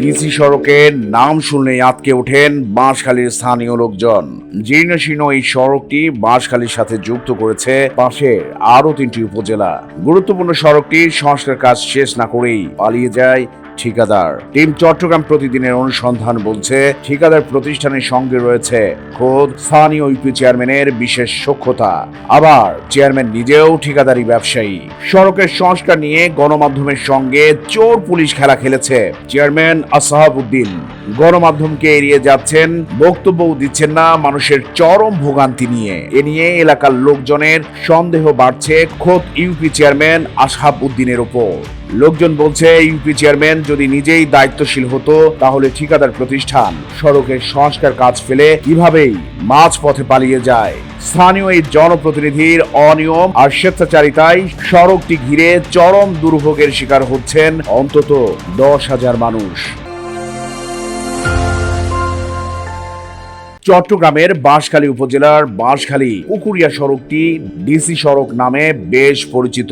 DC সড়কের নাম শুনলেই আঁতকে ওঠেন বাঁশখালীর স্থানীয় লোকজন। জীর্ণশীর্ণ এই সড়কটি বাঁশখালীর সাথে যুক্ত করেছে পাশের আরো 3টি উপজেলা। গুরুত্বপূর্ণ সড়কটির সংস্কার কাজ শেষ না করেই পালিয়ে যায় ঠিকাদার। টিম চট্টগ্রাম প্রতিদিনের অনুসন্ধান বলছে, ঠিকাদার প্রতিষ্ঠানের সঙ্গে রয়েছে খোদ স্থানীয় ইউপি চেয়ারম্যানের বিশেষ সখ্যতা, আবার চেয়ারম্যান নিজেও ঠিকাদারি ব্যবসায়ী। সড়কের সংস্কার নিয়ে গণমাধ্যমের সঙ্গে চোর পুলিশ খেলা খেলেছে চেয়ারম্যান আসহাবউদ্দিন। গণমাধ্যমকে এড়িয়ে যাচ্ছেন, বক্তব্যও দিচ্ছেন না মানুষের চরম ভোগান্তি নিয়ে। এ নিয়ে এলাকার লোকজনের সন্দেহ বাড়ছে খোদ ইউপি চেয়ারম্যান আসহাবউদ্দিনের উপর। লোকজন বলছে, ইউপি চেয়ারম্যান যদি নিজেই দায়িত্বশীল হতো তাহলে ঠিকাদার প্রতিষ্ঠান সড়কের সংস্কার কাজ ফেলে কিভাবেই মাঝপথে পালিয়ে যায়। স্থানীয় এই জনপ্রতিনিধির অনিয়ম আর স্বেচ্ছাচারিতায় সড়কটি ঘিরে চরম দুর্ভোগের শিকার হচ্ছেন অন্তত 10,000 মানুষ। চট্টগ্রামের বাঁশখালী উপজেলার বাঁশখালী পুকুরিয়া সড়কটি ডিসি সড়ক নামে বেশ পরিচিত।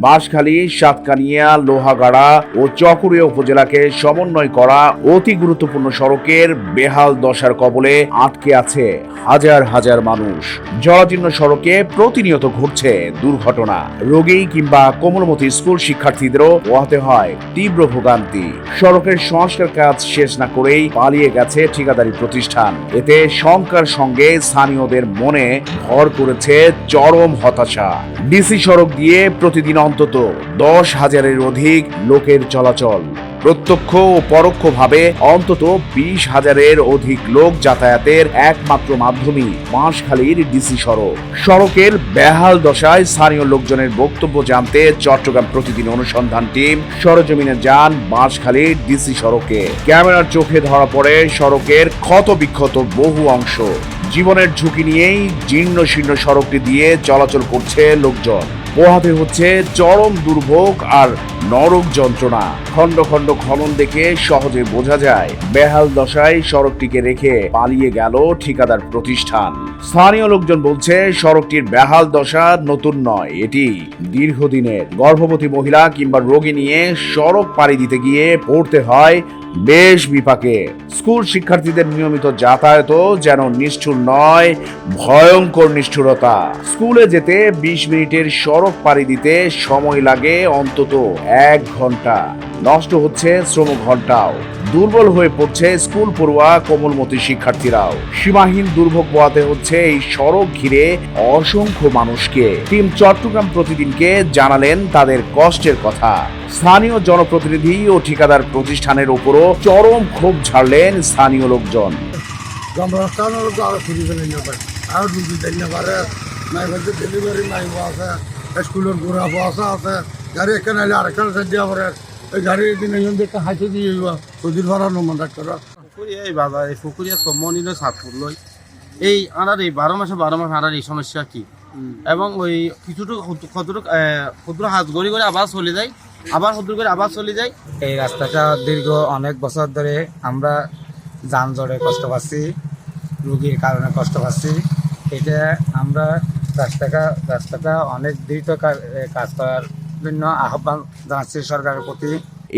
বাঁশখালী, সাতকানিয়া, লোহাগাড়া ও চকরিয়া উপজেলাকে সমন্বয় করা অতি গুরুত্বপূর্ণ সড়কের বেহাল দশার কবলে আটকে আছে হাজার হাজার মানুষ। জরাজীর্ণ সড়কে প্রতিনিয়ত ঘটছে দুর্ঘটনা। রোগী কিংবা কোমলমতি স্কুল শিক্ষার্থীদেরও পোহাতে হয় তীব্র ভোগান্তি। সড়কের সংস্কার কাজ শেষ না করেই পালিয়ে গেছে ঠিকাদারি প্রতিষ্ঠান। এতে শঙ্কার সঙ্গে স্থানীয়দের মনে ভর করেছে চরম হতাশা। ডিসি সড়ক দিয়ে প্রতিদিন অন্তত 10,000-এর অধিক লোকের চলাচল। প্রত্যক্ষ ও পরোক্ষভাবে অন্তত 20,000-এর অধিক লোক যাতায়াতের একমাত্র মাধ্যমই বাঁশখালীর ডিসি সড়ক। সড়কের বেহাল দশায় স্থানীয় লোকজনের বক্তব্য জানতে চট্টগ্রাম প্রতিদিন অনুসন্ধান টিম সরেজমিনে যান বাঁশখালীর ডিসি সড়কে। ক্যামেরার চোখে ধরা পড়ে সড়কের ক্ষত বিক্ষত বহু অংশ। জীবনের ঝুঁকি নিয়েই জীর্ণ শীর্ণ সড়কটি দিয়ে চলাচল করছে লোকজন। পোহাতে হচ্ছে চরম দুর্ভোগ আর নরক যন্ত্রণা। খণ্ড খণ্ড খনন দেখে সহজে বোঝা যায় বেহাল দশায় সড়কটিকে রেখে পালিয়ে গেল ঠিকাদার প্রতিষ্ঠান। স্থানীয় লোকজন বলছে, সড়কটির বেহাল দশা নতুন নয়, এটি দীর্ঘদিনের। গর্ভবতী মহিলা কিংবা রোগী নিয়ে সড়ক পাড়ি দিতে গিয়ে পড়তে হয় বেশ বিপাকে। স্কুল শিক্ষার্থীদের নিয়মিত যাতায়াতও যেন নিষ্ঠুর নয়, ভয়ঙ্কর নিষ্ঠুরতা। স্কুলে যেতে 20 মিনিটের সড়ক পাড়ি দিতে সময় লাগে অন্তত 1 ঘন্টা। নষ্ট হচ্ছে শ্রম ঘন্টাও। দুর্বল হয়ে পড়ছে স্কুল পড়ুয়া কোমলমতি শিক্ষার্থীরাও। সীমাহীন দুর্ভোগ পোহাতে হচ্ছে এই সড়ক ঘিরে অসংখ্য মানুষকে। টিম চট্টগ্রাম প্রতিদিনকে জানালেন তাদের কষ্টের কথা। স্থানীয় জনপ্রতিনিধি ও ঠিকাদার প্রতিষ্ঠানের উপরও চরম ক্ষোভ ঝাড়লেন স্থানীয় লোকজন। স্কুলের ঘোরা বসা আছে, গাড়ি এখানে আরেকখানে গাড়ি একটা হাইতে দিয়ে সদির ভাড়া নমান ডাক্তার এই বাজার এই পুকুরিয়া মনিল সাতপুর লই এই আনার এই 12 মাসে 12 মাস আনার এই সমস্যা কি, এবং ওই কিছুটুকু ক্ষুদ্র হাত গড়ি করে আবার চলে যায়, আবার ক্ষুদ্র করে আবার চলে যায়। এই রাস্তাটা দীর্ঘ অনেক বছর ধরে আমরা যানজটে কষ্ট পাচ্ছি, রোগীর কারণে কষ্ট পাচ্ছি। এটা আমরা রাস্তাটা অনেক দ্রুত কাজ করার জন্য আহ্বান জানাচ্ছি সরকারের প্রতি।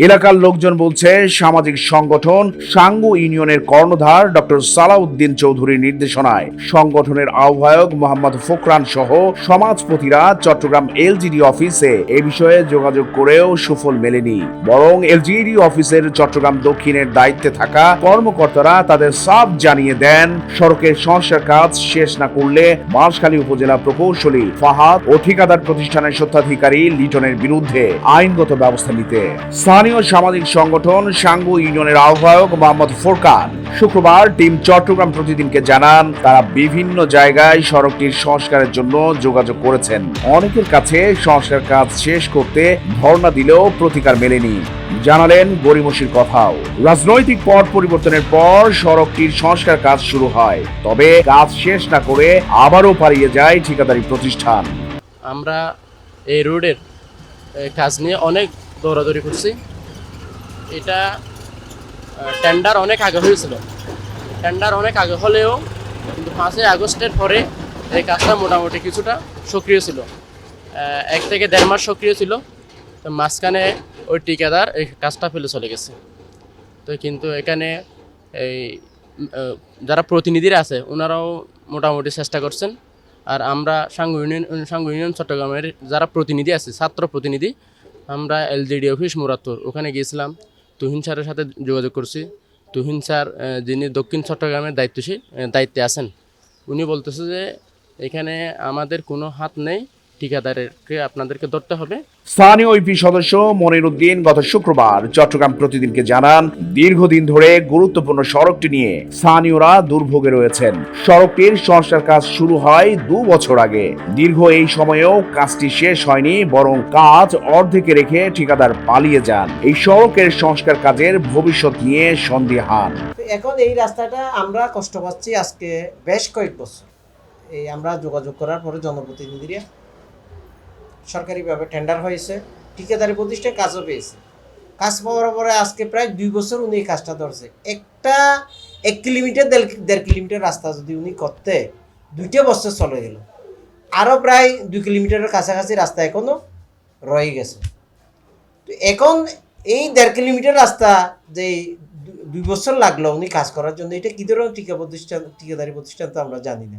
এলাকার লোকজন বলছে, সামাজিক সংগঠন সাঙ্গু ইউনিয়নের কর্ণধার ডক্টর সালাউদ্দিন চৌধুরীর নির্দেশনায় সংগঠনের আহ্বায়ক মোহাম্মদ ফোকরান সহ সমাজপতিরা চট্টগ্রাম এলজিডি অফিসে এ বিষয়ে যোগাযোগ করেও সুফল মেলেনি। বরং এলজিডি অফিসের চট্টগ্রাম দক্ষিণের দায়িত্বে থাকা কর্মকর্তারা তাদের সাফ জানিয়ে দেন, সড়কের সংস্কার কাজ শেষ না করলে বাঁশখালী উপজেলা প্রকৌশলী ফাহাদ ও ঠিকাদার প্রতিষ্ঠানের স্বত্বাধিকারী লিটনের বিরুদ্ধে আইনগত ব্যবস্থা নিতে। স্থানীয় সামাজিক সংগঠন সাঙ্গু ইউনিয়নের আহ্বায়ক মোহাম্মদ ফোরকান শুক্রবার টিম চট্টগ্রাম প্রতিদিনকে জানান, তারা বিভিন্ন জায়গায় সড়কটির সংস্কারের জন্য যোগাযোগ করেছেন। অনেকের কাছে সংস্কার কাজ শেষ করতে ধর্ণা দিলেও প্রতিকার মেলেনি। জানালেন গরিমসির কথাও। রাজনৈতিক পট পরিবর্তনের পর সড়কটির সংস্কার কাজ শুরু হয়, তবে কাজ শেষ না করে আবারও পালিয়ে যায় ঠিকাদারি প্রতিষ্ঠান। আমরা এই রোডের কাজ নিয়ে অনেক দৌড়াদৌড়ি করছি। এটা টেন্ডার অনেক আগে হয়েছিল, টেন্ডার অনেক আগে হলেও কিন্তু 5ই আগস্টের পরে এই কাজটা মোটামুটি কিছুটা সক্রিয় ছিল, 1 থেকে 1.5 মাস সক্রিয় ছিল। তো মাঝখানে ওই ঠিকাদার এই কাজটা ফেলে চলে গেছে। তো কিন্তু এখানে এই যারা প্রতিনিধিরা আছে ওনারাও মোটামুটি চেষ্টা করছেন। আর আমরা সাঙ্গু ইউনিয়ন চট্টগ্রামের যারা প্রতিনিধি আছে, ছাত্র প্রতিনিধি, আমরা এলজিডি অফিস মুরাদপুর ওখানে গিয়েছিলাম। তুহিন স্যারের সাথে যোগাযোগ করছি। তুহিন স্যার যিনি দক্ষিণ চট্টগ্রামের দায়িত্বে আছেন, উনি বলতেছে যে এখানে আমাদের কোনো হাত নেই, ঠিকাদারকে আপনাদেরকে ধরতে হবে। স্থানীয় ইউপি সদস্য মনির উদ্দিন গত শুক্রবার চট্টগ্রাম প্রতিদিনকে জানান, দীর্ঘদিন ধরে গুরুত্বপূর্ণ সড়কটি নিয়ে স্থানীয়রা দুর্ভোগে রয়েছেন। সড়কটির সংস্কার কাজ শুরু হয় 2 বছর আগে। দীর্ঘ এই সময়েও কাজটি শেষ হয়নি, বরং কাজ অর্ধেকে রেখে ঠিকাদার পালিয়ে যান। এই সড়কের সংস্কার কাজের ভবিষ্যৎ নিয়ে সন্দিহান। এখন এই রাস্তাটা আমরা কষ্ট পাচ্ছি আজকে বেশ কয়েক বছর। এই আমরা যোগাযোগ করার পরে জনপ্রতিনিধিরা সরকারিভাবে টেন্ডার হয়েছে, ঠিকাদারি প্রতিষ্ঠানে কাজও পেয়েছে। কাজ পাওয়ার পরে আজকে প্রায় 2 বছর উনি এই কাজটা ধরছে। 1 কিলোমিটার 1.5 কিলোমিটার রাস্তা যদি উনি করতে 2 বছর চলে গেল, আরও প্রায় 2 কিলোমিটারের কাছাকাছি রাস্তা এখনও রয়ে গেছে। তো এখন এই 1.5 কিলোমিটার রাস্তা যে 2 বছর লাগলো উনি কাজ করার জন্য, এটা কী ধরনের ঠিকাদারি প্রতিষ্ঠান তো আমরা জানি না।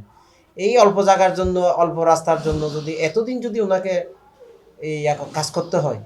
এই অল্প জায়গার জন্য, অল্প রাস্তার জন্য যদি এতদিন যদি ওনাকে এই কাজ করতে হয়,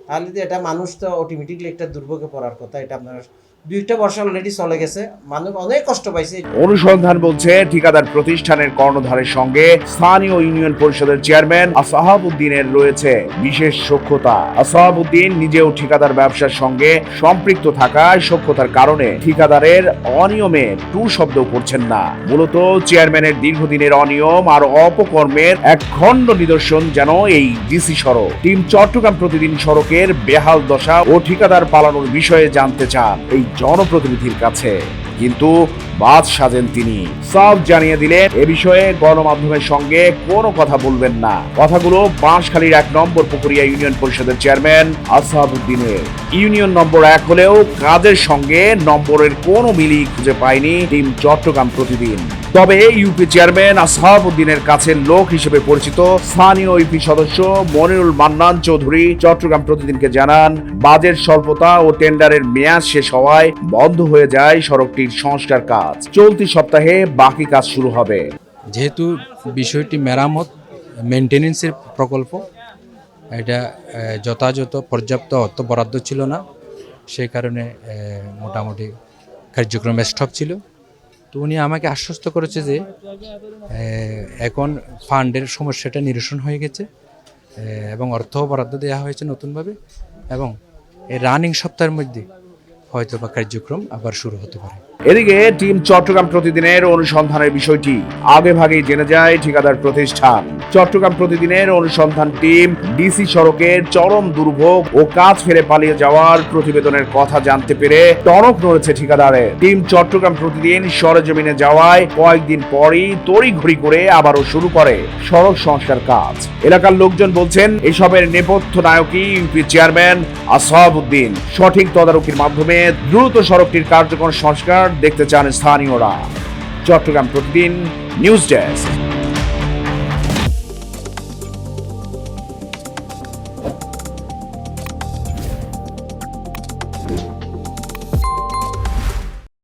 তাহলে তো এটা মানুষ তো অটোমেটিকলি একটা দুর্ভোগে পড়ার কথা। এটা আপনার 2-1 বর্ষ অলরেডি চলে গেছে, মানুষ অনেক কষ্ট পাইছে। অনুসন্ধান বলছে, ঠিকাদার প্রতিষ্ঠানের কর্ণধারের সঙ্গে স্থানীয় ইউনিয়ন পরিষদের চেয়ারম্যান আসহাব উদ্দিনের রয়েছে বিশেষ সখ্যতা। আসহাব উদ্দিন নিজেও ঠিকাদার ব্যবসার সঙ্গে সম্পৃক্ত থাকায় সখ্যতার কারণে ঠিকাদারের অনিয়মে টু শব্দ করছেন না। মূলত চেয়ারম্যানের দীর্ঘদিনের অনিয়ম আর অপকর্মের এক খণ্ড নিদর্শন যেন এই ডিসি সড়ক। টিম চট্টগ্রাম প্রতিদিন সড়কের বেহাল দশা ও ঠিকাদার পালানোর বিষয়ে জানতে চান এই জনপ্রতিনিধির কাছে, কিন্তু বাদ সাজেন তিনি। সাফ জানিয়ে দিলেন এ বিষয়ে গণমাধ্যমের সঙ্গে কোনো কথা বলবেন না। কথাগুলো বাঁশখালীর 1 নম্বর পুকুরিয়া ইউনিয়ন পরিষদের চেয়ারম্যান আসহাব উদ্দিনের। ইউনিয়ন নম্বর 1 হলেও কাজের সঙ্গে নম্বরের কোনো মিলই খুঁজে পায়নি টিম চট্টগ্রাম প্রতিদিন। তবে ইউপি চেয়ারম্যান আসহাব উদ্দিনের কাছের লোক হিসেবে পরিচিত স্থানীয় ইউপি সদস্য মনিরুল মান্নান চৌধুরী চট্টগ্রাম প্রতিদিনকে জানান, বাজেট স্বল্পতা ও টেন্ডারের মেয়াদ শেষ হওয়ায় বন্ধ হয়ে যায় সড়কটির সংস্কার কাজ। চলতি সপ্তাহে বাকি কাজ শুরু হবে। যেহেতু বিষয়টি মেরামত মেনটেনেন্সের প্রকল্প, এটা যথাযথ পর্যাপ্ত অর্থ বরাদ্দ ছিল না, সেই কারণে মোটামুটি কার্যক্রম স্টপ ছিল। তো উনি আমাকে আশ্বস্ত করেছে যে এখন ফান্ডের সমস্যাটা নিরসন হয়ে গেছে এবং অর্থ বরাদ্দ দেওয়া হয়েছে নতুনভাবে, এবং এই রানিং সপ্তাহের মধ্যে হয়তো বা কার্যক্রম আবার শুরু হতে পারে। এদিকে টিম চট্টগ্রাম প্রতিদিনের অনুসন্ধানের বিষয়টি আগে ভাগেই জেনে যায় ঠিকাদার প্রতিষ্ঠান। চট্টগ্রাম প্রতিদিনের অনুসন্ধান টিম ডিসি সড়কের চরম দুর্ভোগ ও কাজ ফেলে পালিয়ে যাওয়ার প্রতিবেদনের কথা জানতে পেরে টনক নড়েছে ঠিকাদারের। টিম চট্টগ্রাম প্রতিদিন সরেজমিনে যাওয়ায় কয়েকদিন পরই তড়িঘড়ি করে আবারও শুরু করে সড়ক সংস্কার কাজ। এলাকার লোকজন বলছেন, এসবের নেপথ্য নায়কই ইউপি চেয়ারম্যান আসহাব উদ্দিন। সঠিক তদারকির মাধ্যমে দ্রুত সড়কটির কার্যকর সংস্কার দেখতে চান স্থানীয়রা। চট্টগ্রাম প্রতিদিন নিউজ ডেস্ক।